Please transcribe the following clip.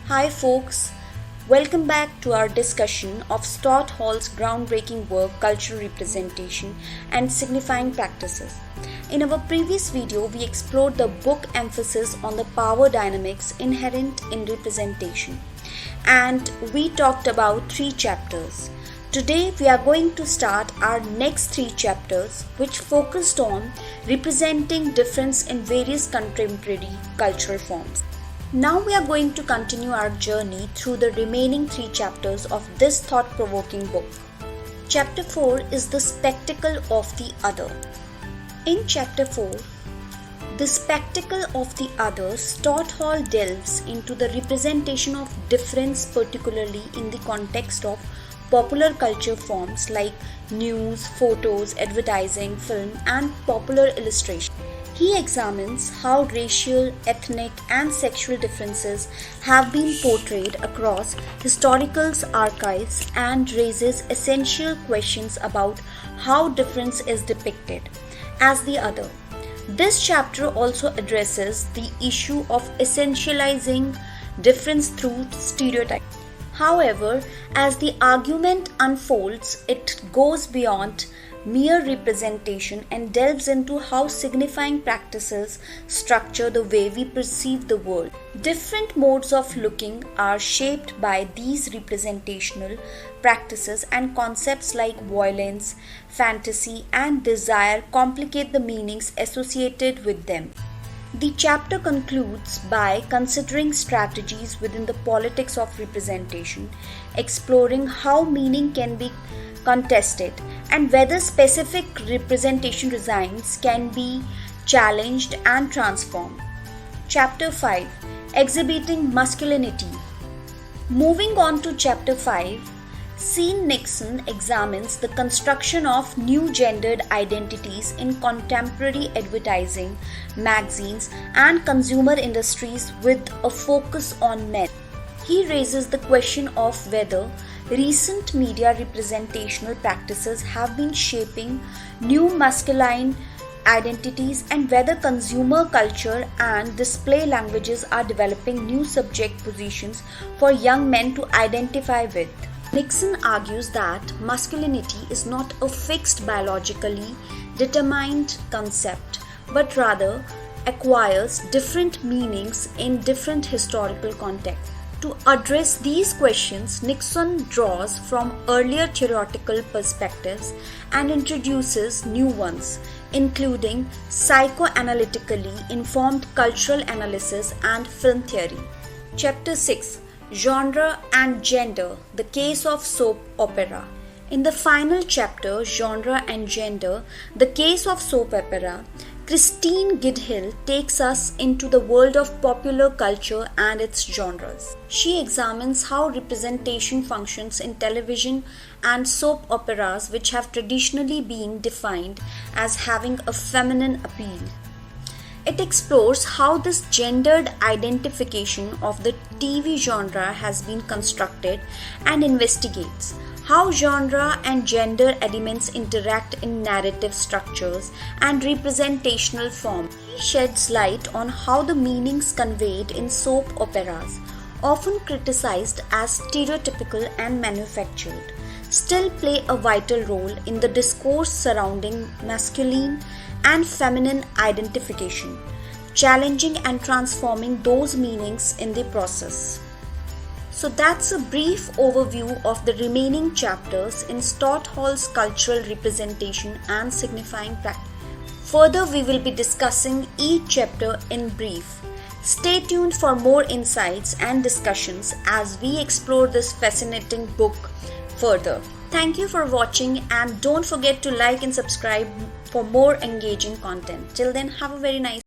Hi folks, welcome back to our discussion of Stott Hall's groundbreaking work Cultural Representation and Signifying Practices. In our previous video, we explored the book emphasis on the power dynamics inherent in representation, and we talked about 3 chapters. Today we are going to start our next 3 chapters, which focused on representing difference in various contemporary cultural forms. Now we are going to continue our journey through the remaining 3 chapters of this thought-provoking book. Chapter 4 is the spectacle of the other. In Chapter 4, The Spectacle of the Other, Stott Hall delves into the representation of difference, particularly in the context of popular culture forms like news, photos, advertising, film, and popular illustration. He examines how racial, ethnic, and sexual differences have been portrayed across historical archives and raises essential questions about how difference is depicted as the other. This chapter also addresses the issue of essentializing difference through stereotypes. However, as the argument unfolds, it goes beyond mere representation and delves into how signifying practices structure the way we perceive the world. Different modes of looking are shaped by these representational practices, and concepts like violence, fantasy, and desire complicate the meanings associated with them. The chapter concludes by considering strategies within the politics of representation, exploring how meaning can be contested and whether specific representation designs can be challenged and transformed. Chapter 5, Exhibiting Masculinity. Moving on to Chapter 5, Sean Nixon examines the construction of new gendered identities in contemporary advertising, magazines, and consumer industries with a focus on men. He raises the question of whether recent media representational practices have been shaping new masculine identities and whether consumer culture and display languages are developing new subject positions for young men to identify with. Nixon argues that masculinity is not a fixed biologically determined concept, but rather acquires different meanings in different historical contexts. To address these questions, Nixon draws from earlier theoretical perspectives and introduces new ones, including psychoanalytically informed cultural analysis and film theory. Chapter 6, Genre and Gender, the Case of Soap Opera. In the final chapter, Genre and Gender, the Case of Soap Opera, Christine Gidhill takes us into the world of popular culture and its genres. She examines how representation functions in television and soap operas, which have traditionally been defined as having a feminine appeal. It explores how this gendered identification of the TV genre has been constructed and investigates how genre and gender elements interact in narrative structures and representational forms. He sheds light on how the meanings conveyed in soap operas, often criticized as stereotypical and manufactured, still play a vital role in the discourse surrounding masculine and feminine identification, challenging and transforming those meanings in the process. So that's a brief overview of the remaining chapters in Stott Hall's Cultural Representation and Signifying Practice. Further, we will be discussing each chapter in brief. Stay tuned for more insights and discussions as we explore this fascinating book further. Thank you for watching, and don't forget to like and subscribe for more engaging content. Till then, have a very nice